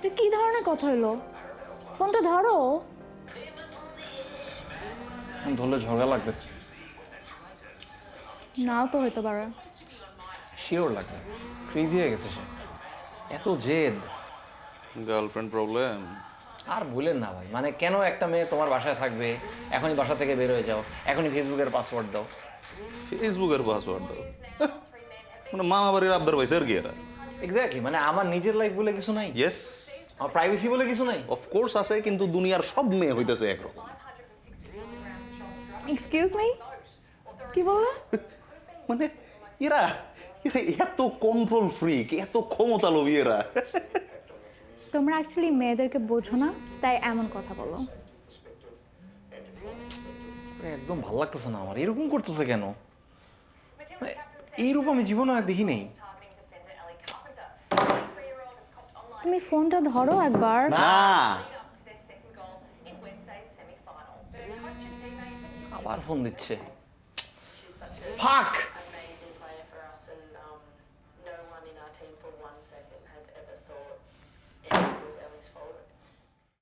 এটা কি ধরনের কথা হলো? ফোনটা ধরো। ধরলে ঝগড়া লাগবে। নাও তো হইতে পারে। শিওর লাগবে। ক্রেজি হয়ে গেছে সে, এত জেদ। Girlfriend problem. আর বললেন না ভাই, মানে কেন একটা মেয়ে তোমার বাসায় থাকবে, এখনই বাসা থেকে বের হয়ে যাও, এখনই ফেসবুকের পাসওয়ার্ড দাও। ফেসবুকের পাসওয়ার্ড দাও মানে মামা বাড়ির আবদার পাইছে আর কি এরা। এক্স্যাক্টলি, মানে আমার নিজের লাইফ বলে কিছু নাই, ইয়েস, আমার প্রাইভেসি বলে কিছু নাই। অফকোর্স আছে, কিন্তু দুনিয়ার সব মেয়ে হইতেছে একরকম। এক্সকিউজ মি, কি বললে? মানে এরা এরা এত কন্ট্রোল ফ্রিক, এত ক্ষমতা লোভী এরা। তোমরা অ্যাকচুয়ালি মেয়েদেরকে বোঝো না, তাই এমন কথা বলো। একদম ভালো লাগতেছে না আমার, এরকম করতেছে কেন? মানে এই রূপ আমি জীবনে আর দেখি নেই। তুমি ফোনটা ধরো একবার। না, আবার ফোন দিচ্ছে, ফাক।